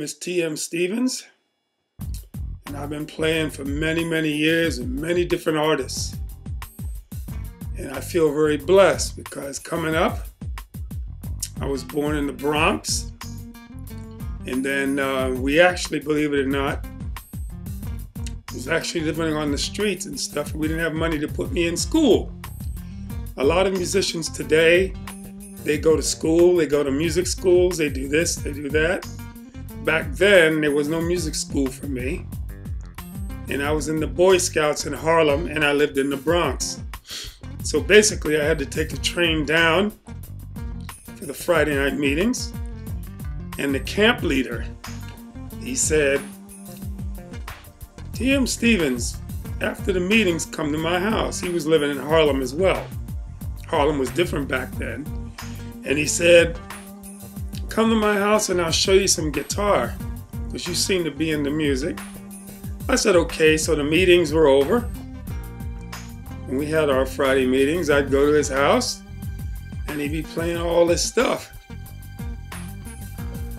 name is T.M. Stevens, and I've been playing for many, many years with many different artists. And I feel very blessed because coming up, I was born in the Bronx, and then we actually, believe it or not, was actually living on the streets and stuff. We didn't have money to put me in school. A lot of musicians today, they go to school, they go to music schools, they do this, they do that. Back then, there was no music school for me. And I was in the Boy Scouts in Harlem, and I lived in the Bronx. So basically, I had to take the train down for the Friday night meetings. And the camp leader, he said, T.M. Stevens, after the meetings, come to my house. He was living in Harlem as well. Harlem was different back then. And he said, come to my house and I'll show you some guitar, because you seem to be into music. I said, okay. So the meetings were over. When we had our Friday meetings, I'd go to his house and he'd be playing all this stuff.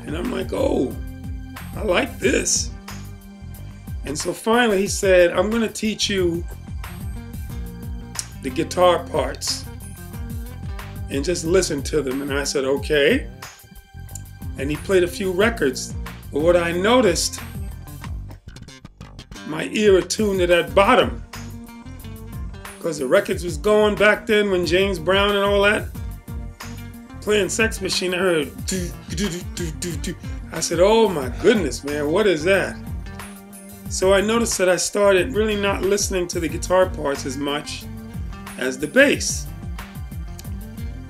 And I'm like, oh, I like this. And so finally he said, I'm going to teach you the guitar parts and just listen to them. And I said, okay. And he played a few records. But what I noticed, my ear attuned to that bottom. Because the records was going back then when James Brown and all that, playing Sex Machine, I heard do, do, do, do, do, do. I said, oh my goodness, man, what is that? So I noticed that I started really not listening to the guitar parts as much as the bass.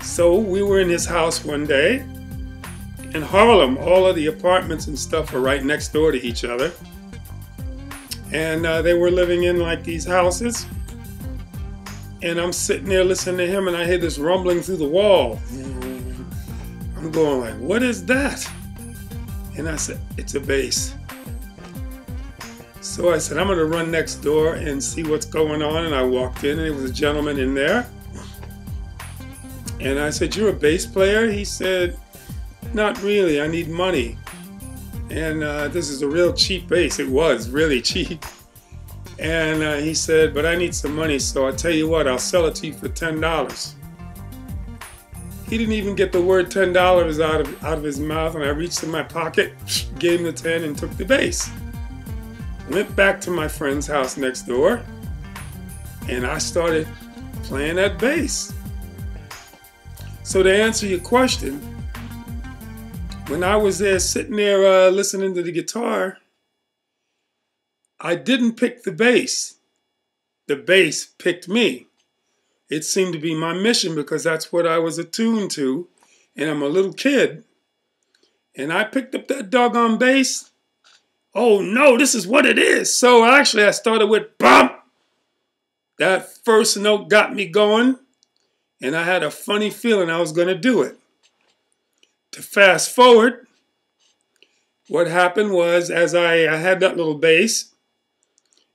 So we were in his house one day in Harlem. All of the apartments and stuff are right next door to each other. And they were living in like these houses. And I'm sitting there listening to him and I hear this rumbling through the wall. I'm going like, what is that? And I said, it's a bass. So I said, I'm gonna run next door and see what's going on. And I walked in and there was a gentleman in there. And I said, you're a bass player? He said, not really, I need money. And this is a real cheap bass. It was really cheap. And he said, but I need some money, so I'll tell you what, I'll sell it to you for $10. He didn't even get the word $10 out of his mouth, and I reached in my pocket, gave him the 10 and took the bass. Went back to my friend's house next door, and I started playing that bass. So to answer your question, when I was there sitting there listening to the guitar, I didn't pick the bass. The bass picked me. It seemed to be my mission because that's what I was attuned to, and I'm a little kid. And I picked up that doggone bass. Oh no, this is what it is. So actually I started with bump. That first note got me going. And I had a funny feeling I was going to do it. To fast forward, what happened was, as I had that little bass,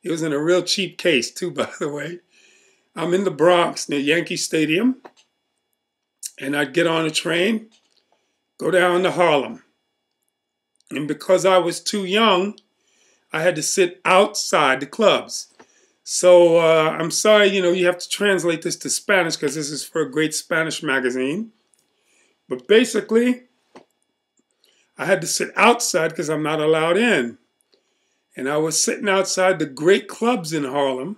it was in a real cheap case too, by the way. I'm in the Bronx near Yankee Stadium, and I'd get on a train, go down to Harlem. And because I was too young, I had to sit outside the clubs. So I'm sorry, you have to translate this to Spanish because this is for a great Spanish magazine. But basically, I had to sit outside because I'm not allowed in. And I was sitting outside the great clubs in Harlem.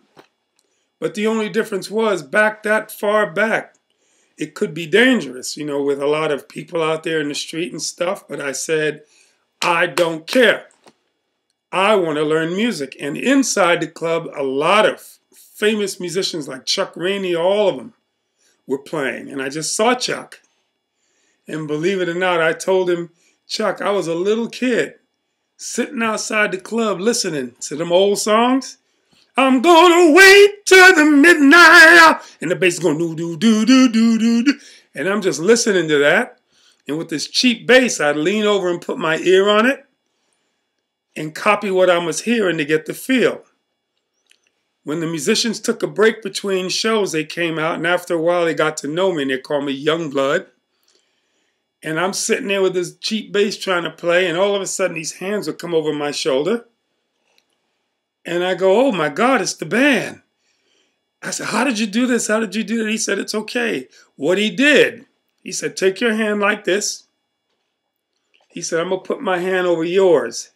But the only difference was, back that far back, it could be dangerous, with a lot of people out there in the street and stuff. But I said, I don't care. I want to learn music. And inside the club, a lot of famous musicians like Chuck Rainey, all of them were playing. And I just saw Chuck. And believe it or not, I told him, Chuck, I was a little kid sitting outside the club listening to them old songs. I'm gonna wait till the midnight hour. And the bass is going do-do-do-do-do-do. And I'm just listening to that. And with this cheap bass, I'd lean over and put my ear on it and copy what I was hearing to get the feel. When the musicians took a break between shows, they came out, and after a while they got to know me, and they called me Young Blood. And I'm sitting there with this cheap bass trying to play, and all of a sudden these hands would come over my shoulder. And I go, oh my God, it's the band. I said, how did you do this? How did you do that? He said, it's okay. What he did, he said, take your hand like this. He said, I'm going to put my hand over yours.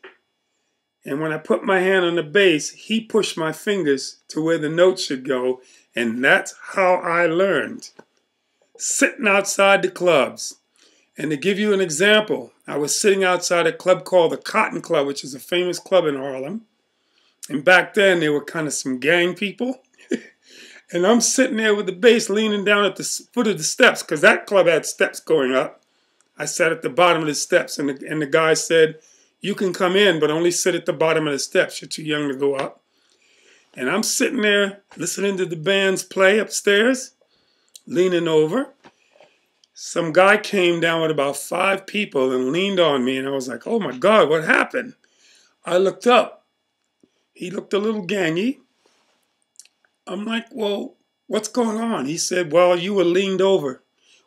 And when I put my hand on the bass, he pushed my fingers to where the notes should go. And that's how I learned. Sitting outside the clubs. And to give you an example, I was sitting outside a club called the Cotton Club, which is a famous club in Harlem. And back then, they were kind of some gang people. And I'm sitting there with the bass leaning down at the foot of the steps, because that club had steps going up. I sat at the bottom of the steps, and the guy said, you can come in, but only sit at the bottom of the steps. You're too young to go up. And I'm sitting there listening to the bands play upstairs, leaning over. Some guy came down with about 5 people and leaned on me, and I was like, oh my God, what happened? I looked up. He looked a little gangy. I'm like, well, what's going on? He said, well, you were leaned over.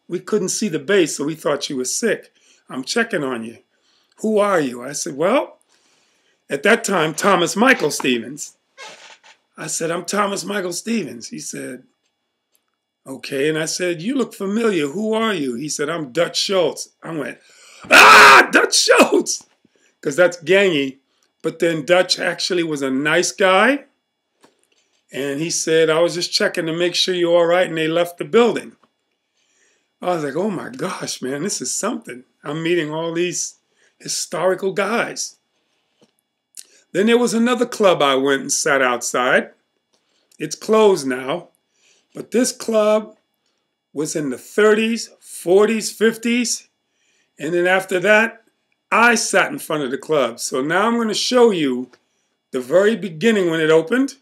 We couldn't see the bass, so we thought you were sick. I'm checking on you. Who are you? I said, well, at that time, Thomas Michael Stevens. I said, I'm Thomas Michael Stevens. He said, okay. And I said, you look familiar. Who are you? He said, I'm Dutch Schultz. I went, Dutch Schultz, because that's gangy. But then Dutch actually was a nice guy. And he said, I was just checking to make sure you're all right. And they left the building. I was like, oh my gosh, man, this is something. I'm meeting all these historical guys. Then there was another club I went and sat outside. It's closed now. But this club was in the 30s, 40s, 50s. And then after that, I sat in front of the club. So now I'm going to show you the very beginning when it opened,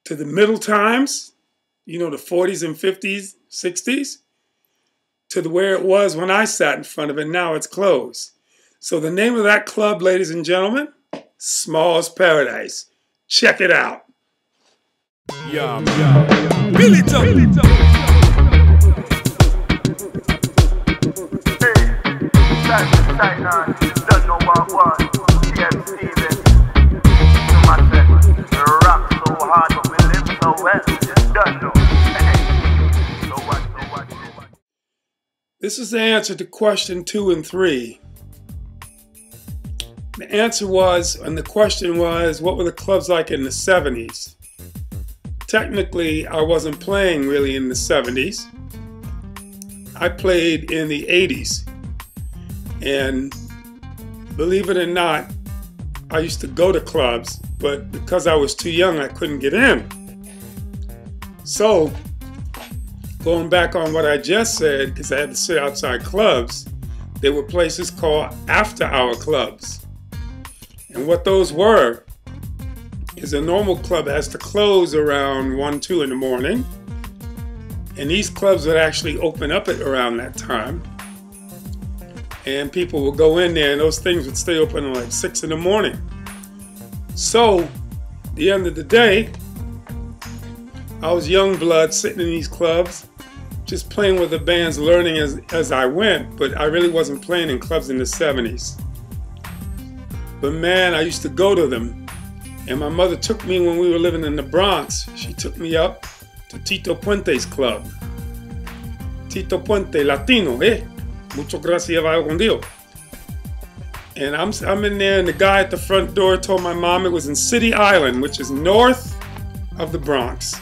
to the middle times, you know, the 40s and 50s, 60s, to where it was when I sat in front of it. Now it's closed. So the name of that club, ladies and gentlemen, Small's Paradise. Check it out. Yeah. Bill it up. Hey, don't know what was. TM Stevens. Rock so hard, but we live so well. Don't know. So what? This is the answer to question 2 and 3. The answer was, and the question was, what were the clubs like in the 70s? Technically, I wasn't playing really in the 70s. I played in the 80s. And believe it or not, I used to go to clubs, but because I was too young, I couldn't get in. So, going back on what I just said, because I had to sit outside clubs, there were places called after-hour clubs. And what those were is a normal club has to close around 1, 2 in the morning. And these clubs would actually open up at around that time. And people would go in there, and those things would stay open until like 6 in the morning. So, at the end of the day, I was young blood sitting in these clubs, just playing with the bands, learning as I went, but I really wasn't playing in clubs in the 70s. But man, I used to go to them. And my mother took me when we were living in the Bronx. She took me up to Tito Puente's club. Tito Puente, Latino, Mucho gracias, vaya con Dios. And I'm in there, and the guy at the front door told my mom it was in City Island, which is north of the Bronx.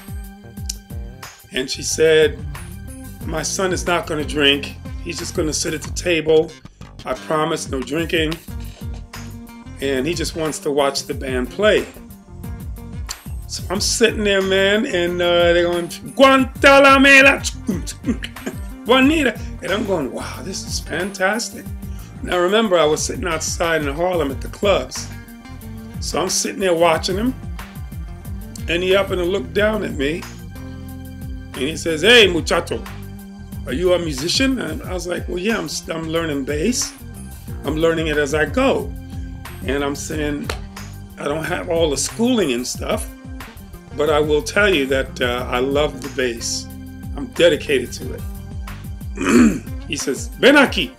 And she said, my son is not going to drink. He's just going to sit at the table. I promise, no drinking. And he just wants to watch the band play. So I'm sitting there, man, and they're going, Guantanamera, Juanita. And I'm going, wow, this is fantastic. Now remember, I was sitting outside in Harlem at the clubs. So I'm sitting there watching him. And he happened to look down at me. And he says, hey, muchacho, are you a musician? And I was like, well, yeah, I'm learning bass. I'm learning it as I go. And I'm saying, I don't have all the schooling and stuff, but I will tell you that I love the bass. I'm dedicated to it. He says, ven aquí.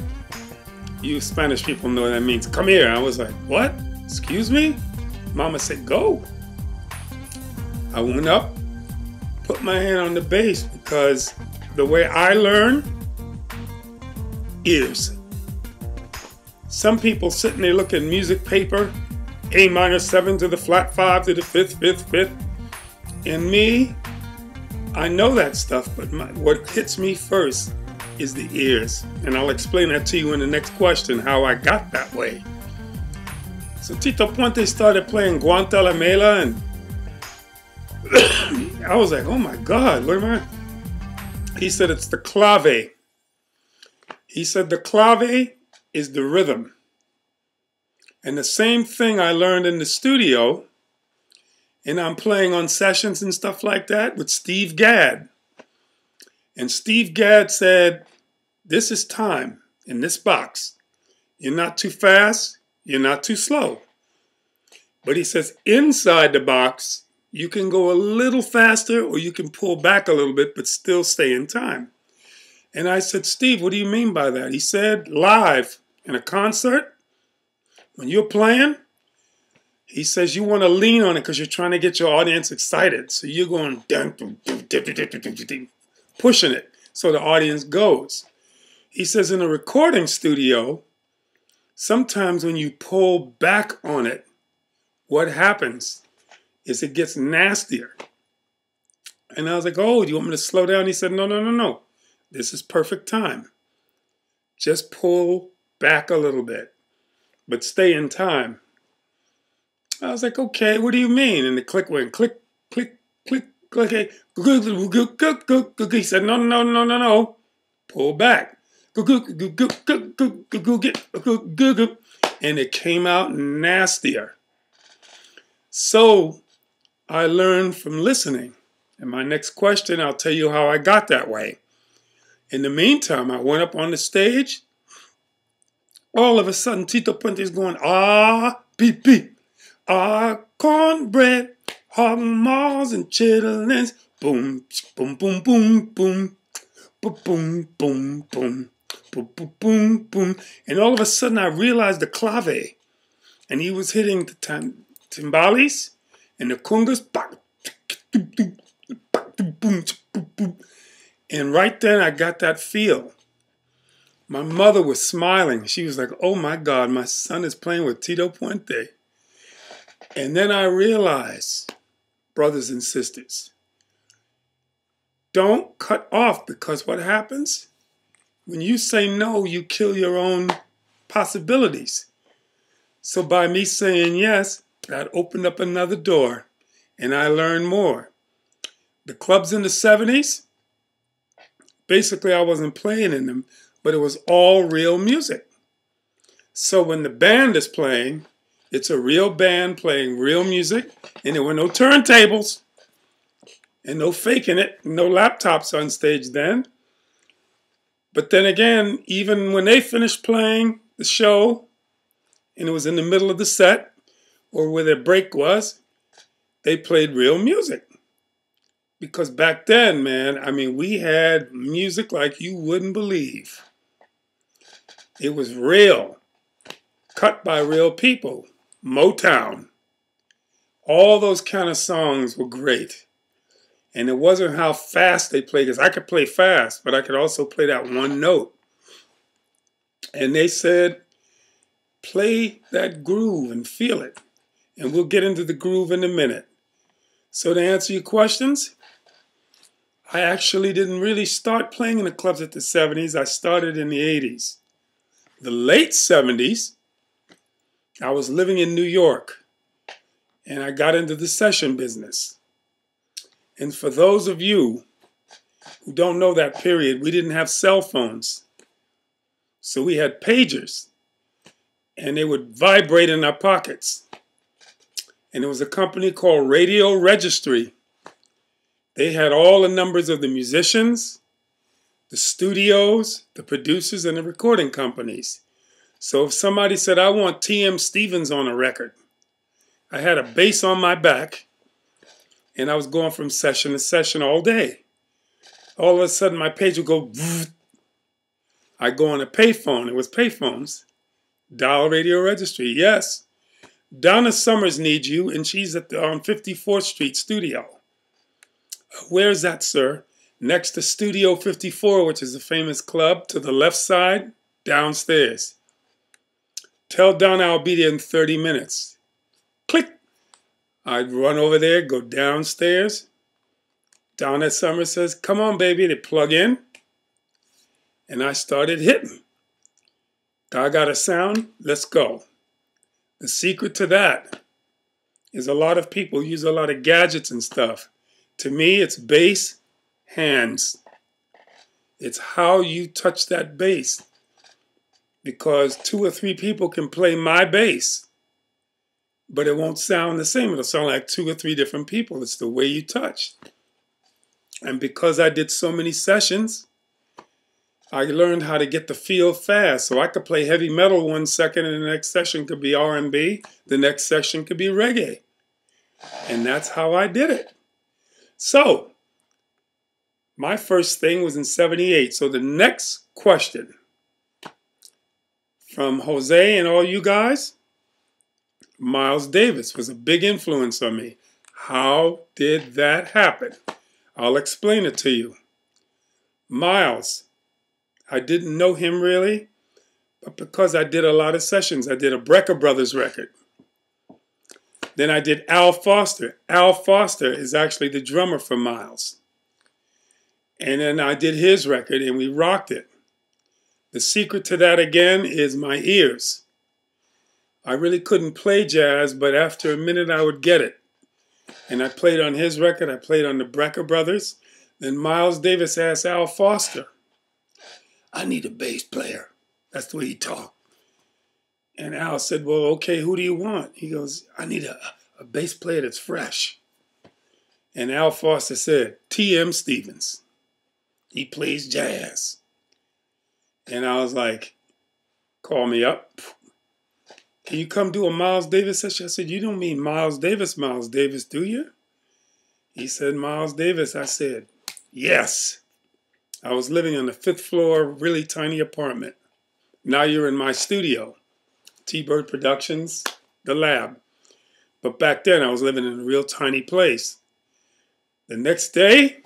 You Spanish people know what that means. Come here. I was like, what? Excuse me? Mama said, go. I went up, put my hand on the bass, because the way I learn, ears. Some people sitting there looking at music paper, A minor 7 to the flat 5 to the 5th, 5th, 5th. And me, I know that stuff, but what hits me first is the ears. And I'll explain that to you in the next question, how I got that way. So Tito Puente started playing Guantanamela, and I was like, oh my God, what am I? He said it's the clave. He said the clave is the rhythm. And the same thing I learned in the studio, and I'm playing on sessions and stuff like that with Steve Gadd. And Steve Gadd said, this is time in this box. You're not too fast, you're not too slow. But he says inside the box, you can go a little faster or you can pull back a little bit but still stay in time. And I said, Steve, what do you mean by that? He said, live in a concert, when you're playing, he says you want to lean on it because you're trying to get your audience excited. So you're going, pushing it so the audience goes. He says in a recording studio, sometimes when you pull back on it, what happens is it gets nastier. And I was like, oh, do you want me to slow down? He said, no, no, no, no. This is perfect time. Just pull back a little bit, but stay in time. I was like, okay, what do you mean? And the click went click, click, click, click. He said, no, no, no, no, no. Pull back. And it came out nastier. So I learned from listening. And my next question, I'll tell you how I got that way. In the meantime, I went up on the stage. All of a sudden, Tito Puente is going, ah, beep, beep. Ah, cornbread, hog maws and chitlins. Boom, boom, boom, boom, boom. Boom, boom, boom, boom. Boom, boom, boom, boom. And all of a sudden, I realized the clave. And he was hitting the timbales and the congas. And right then, I got that feel. My mother was smiling. She was like, oh my God, my son is playing with Tito Puente. And then I realized, brothers and sisters, don't cut off, because what happens? When you say no, you kill your own possibilities. So by me saying yes, that opened up another door, and I learned more. The clubs in the 70s, basically I wasn't playing in them, but it was all real music. So when the band is playing, it's a real band playing real music, and there were no turntables and no faking it, no laptops on stage then. But then again, even when they finished playing the show, and it was in the middle of the set, or where their break was, they played real music. Because back then, man, I mean, we had music like you wouldn't believe. It was real, cut by real people. Motown. All those kind of songs were great. And it wasn't how fast they played, because I could play fast, but I could also play that one note. And they said, play that groove and feel it. And we'll get into the groove in a minute. So to answer your questions, I actually didn't really start playing in the clubs at the 70s. I started in the 80s. The late 70s, I was living in New York, and I got into the session business. And for those of you who don't know that period, we didn't have cell phones. So we had pagers, and they would vibrate in our pockets. And there was a company called Radio Registry. They had all the numbers of the musicians, the studios, the producers, and the recording companies. So if somebody said, I want T.M. Stevens on a record, I had a bass on my back, and I was going from session to session all day. All of a sudden, my page would go, I go on a payphone. It was payphones. Dial radio registry. Yes. Donna Summers needs you, and she's at on 54th Street studio. Where's that, sir? Next to Studio 54, which is a famous club, to the left side, downstairs. Tell Donna I'll be there in 30 minutes. Click. I'd run over there, go downstairs. Donna Summers says, come on, baby. They plug in. And I started hitting. I got a sound. Let's go. The secret to that is a lot of people use a lot of gadgets and stuff. To me, it's bass, hands. It's how you touch that bass. Because 2 or 3 people can play my bass, but it won't sound the same. It'll sound like 2 or 3 different people. It's the way you touch. And because I did so many sessions, I learned how to get the feel fast. So I could play heavy metal 1 second and the next session could be R&B. The next session could be reggae. And that's how I did it. So my first thing was in 78. So the next question from Jose and all you guys, Miles Davis was a big influence on me. How did that happen? I'll explain it to you. Miles, I didn't know him really, but because I did a lot of sessions, I did a Brecker Brothers record. Then I did Al Foster. Al Foster is actually the drummer for Miles. And then I did his record and we rocked it. The secret to that again is my ears. I really couldn't play jazz, but after a minute I would get it. And I played on his record, I played on the Brecker Brothers. Then Miles Davis asked Al Foster, I need a bass player. That's the way he talked. And Al said, well, okay, who do you want? He goes, I need a bass player that's fresh. And Al Foster said, T.M. Stevens. He plays jazz. And I was like, call me up. Can you come do a Miles Davis session? I said, you don't mean Miles Davis, do you? He said, Miles Davis. I said, yes. I was living on the 5th floor, really tiny apartment. Now you're in my studio, T-Bird Productions, the lab. But back then I was living in a real tiny place. The next day,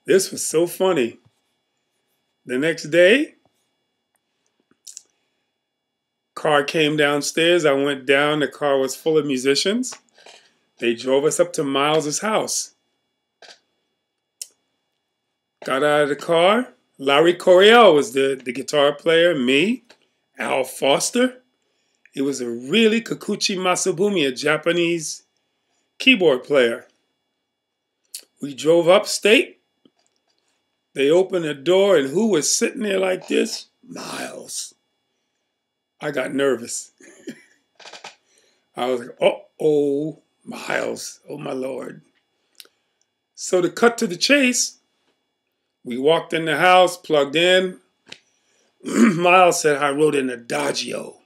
this was so funny. The next day, car came downstairs. I went down. The car was full of musicians. They drove us up to Miles's house. Got out of the car. Larry Coryell was the guitar player. Me, Al Foster. It was a really Kikuchi Masabumi, a Japanese keyboard player. We drove upstate. They opened the door, and who was sitting there like this? Miles. I got nervous. I was like, uh-oh, Miles. Oh, my Lord. So to cut to the chase, we walked in the house, plugged in. Miles said, I wrote an adagio,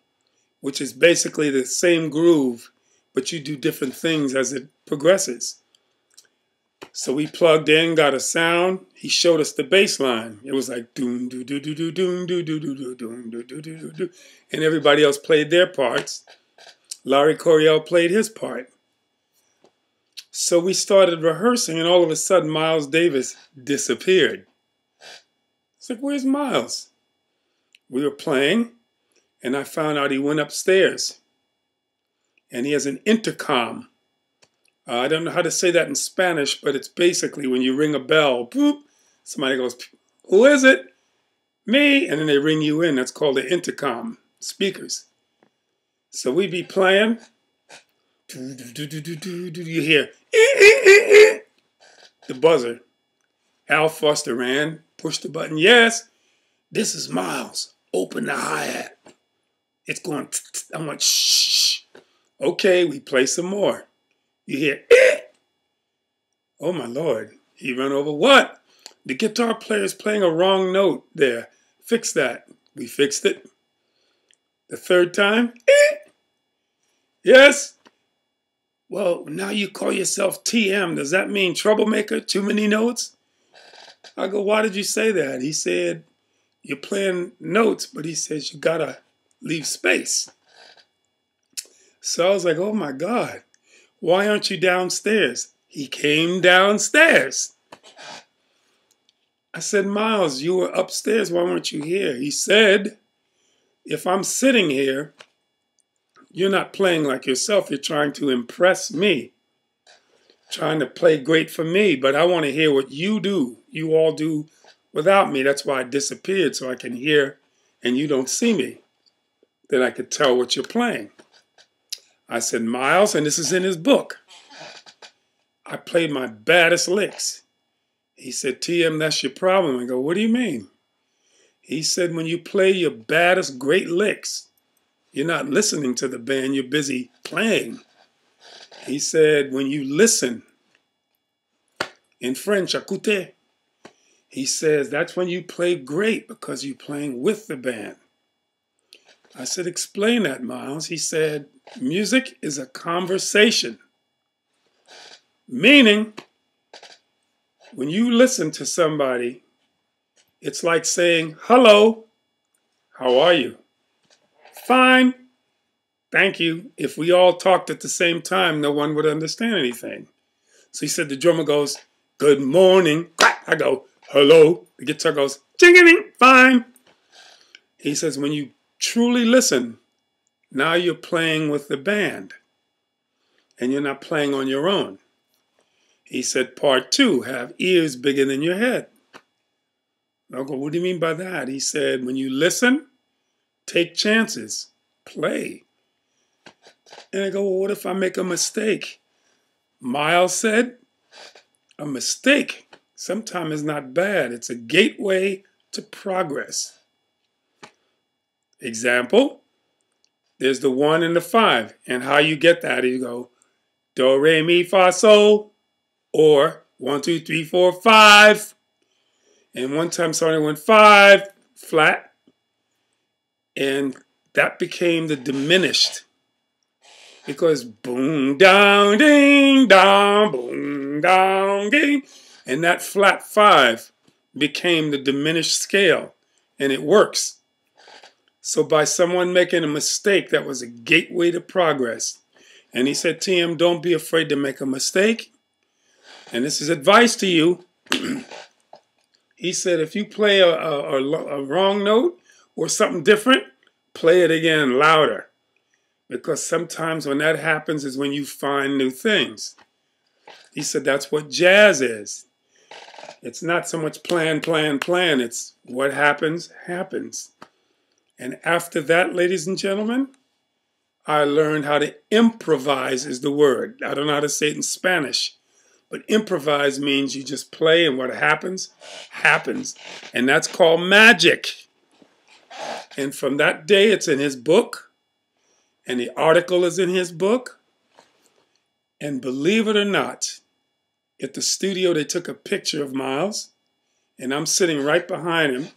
which is basically the same groove, but you do different things as it progresses. So we plugged in, got a sound. He showed us the bass line. It was like doom doo doo doo doo doom doo doo doo doo doom doo doo doo doo doo, and everybody else played their parts. Larry Coryell played his part. So we started rehearsing, and all of a sudden, Miles Davis disappeared. It's like, where's Miles? We were playing, and I found out he went upstairs, and he has an intercom. I don't know how to say that in Spanish, but it's basically when you ring a bell, boop, somebody goes, who is it? Me. And then they ring you in. That's called the intercom, speakers. So we be playing. You hear the buzzer. Al Foster ran, pushed the button. Yes, this is Miles. Open the hi-hat. It's going, I went, shh. Okay, we play some more. You hear, oh my Lord, he ran over. What? The guitar player is playing a wrong note there. Fix that. We fixed it. The third time, yes. Well, now you call yourself TM. Does that mean troublemaker? Too many notes? I go, why did you say that? He said, you're playing notes, but he says you gotta leave space. So I was like, oh my God, why aren't you downstairs? He came downstairs. I said, Miles, you were upstairs. Why weren't you here? He said, if I'm sitting here, you're not playing like yourself. You're trying to impress me, trying to play great for me. But I want to hear what you do. You all do without me. That's why I disappeared, so I can hear and you don't see me. Then I could tell what you're playing. I said, Miles, and this is in his book, I played my baddest licks. He said, TM, that's your problem. I go, what do you mean? He said, when you play your baddest great licks, you're not listening to the band, you're busy playing. He said, when you listen, in French, écoutez, he says, that's when you play great because you're playing with the band. I said, explain that, Miles. He said, music is a conversation. Meaning, when you listen to somebody, it's like saying, hello, how are you? Fine, thank you. If we all talked at the same time, no one would understand anything. So he said, the drummer goes, good morning. I go, hello. The guitar goes, jing-a-ding, fine. He says, when you truly listen, now you're playing with the band and you're not playing on your own. He said, part two, have ears bigger than your head. I go, what do you mean by that? He said, when you listen, take chances, play. And I go, well, what if I make a mistake? Miles said, a mistake sometimes is not bad. It's a gateway to progress. Example, there's the 1 and the 5. And how you get that, you go, do, re, mi, fa, sol. Or 1, 2, 3, 4, 5. And one time somebody went 5 flat. And that became the diminished. Because boom, down, ding, down, boom, down, ding. And that flat 5 became the diminished scale. And it works. So by someone making a mistake, that was a gateway to progress. And he said, TM, don't be afraid to make a mistake. And this is advice to you. He said, if you play a wrong note or something different, play it again louder. Because sometimes when that happens is when you find new things. He said, that's what jazz is. It's not so much plan. It's what happens, happens. And after that, ladies and gentlemen, I learned how to improvise is the word. I don't know how to say it in Spanish. But improvise means you just play and what happens, happens. And that's called magic. And from that day, it's in his book. And the article is in his book. And believe it or not, at the studio, they took a picture of Miles. And I'm sitting right behind him.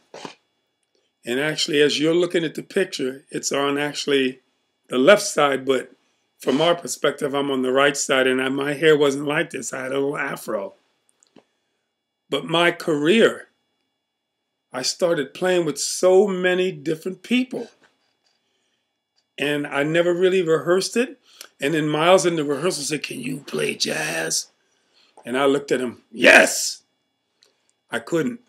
And actually, as you're looking at the picture, it's on actually the left side, but from our perspective, I'm on the right side, and my hair wasn't like this. I had a little afro. But my career, I started playing with so many different people. And I never really rehearsed it. And then Miles in the rehearsal said, can you play jazz? And I looked at him, yes! I couldn't.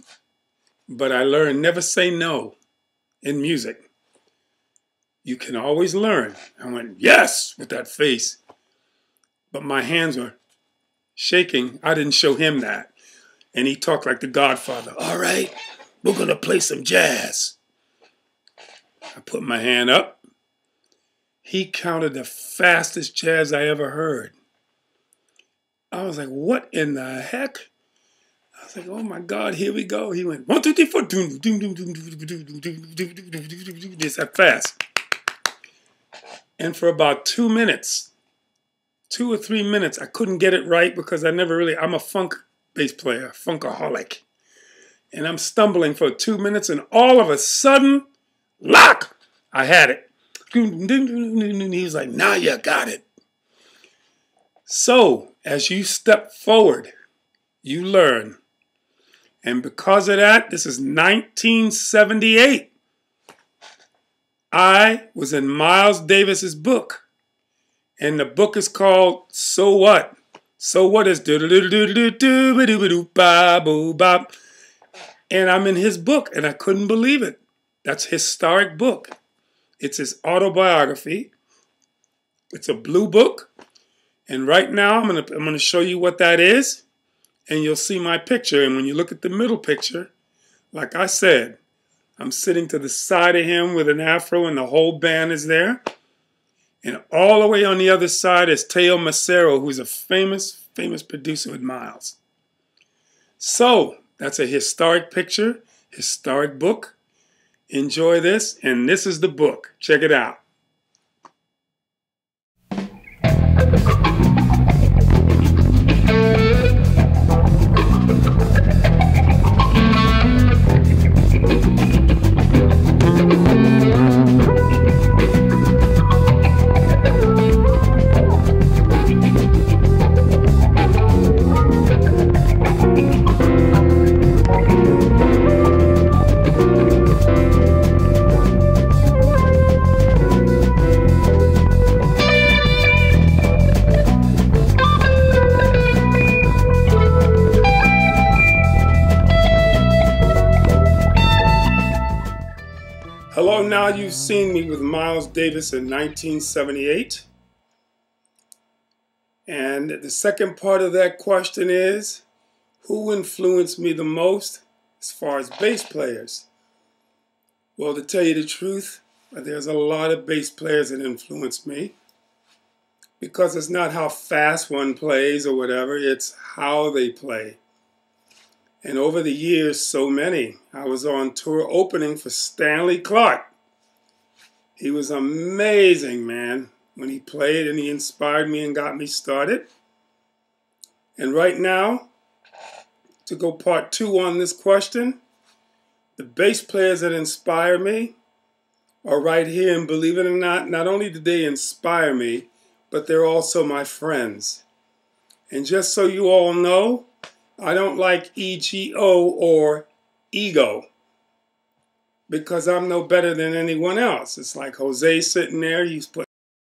But I learned never say no in music. You can always learn. I went, yes, with that face. But my hands were shaking. I didn't show him that. And he talked like the Godfather. All right, we're going to play some jazz. I put my hand up. He counted the fastest jazz I ever heard. I was like, what in the heck? I was like, oh my God, here we go. He went, 1, 2, 3, 4. Just that fast. And for about 2 minutes, 2 or 3 minutes, I couldn't get it right because I'm a funk bass player, funkaholic. And I'm stumbling for 2 minutes and all of a sudden, lock, I had it. He was like, now you got it. So as you step forward, you learn. And because of that, this is 1978. I was in Miles Davis's book. And the book is called So What? So What is do-do-do-do-do-do-do-do-ba-boo-bop. And I'm in his book, and I couldn't believe it. That's a historic book. It's his autobiography. It's a blue book. And right now, I'm gonna show you what that is. And you'll see my picture. And when you look at the middle picture, like I said, I'm sitting to the side of him with an afro, and the whole band is there. And all the way on the other side is Teo Macero, who's a famous producer with Miles. So, that's a historic picture, historic book. Enjoy this, and this is the book. Check it out. Hello, now you've seen me with Miles Davis in 1978. And the second part of that question is, who influenced me the most as far as bass players? Well, to tell you the truth, there's a lot of bass players that influenced me. Because it's not how fast one plays or whatever, it's how they play. And over the years, so many. I was on tour opening for Stanley Clarke. He was amazing, man, when he played, and he inspired me and got me started. And right now, to go part 2 on this question, the bass players that inspire me are right here. And believe it or not only did they inspire me, but they're also my friends. And just so you all know, I don't like EGO or ego, because I'm no better than anyone else. It's like Jose sitting there, he's putting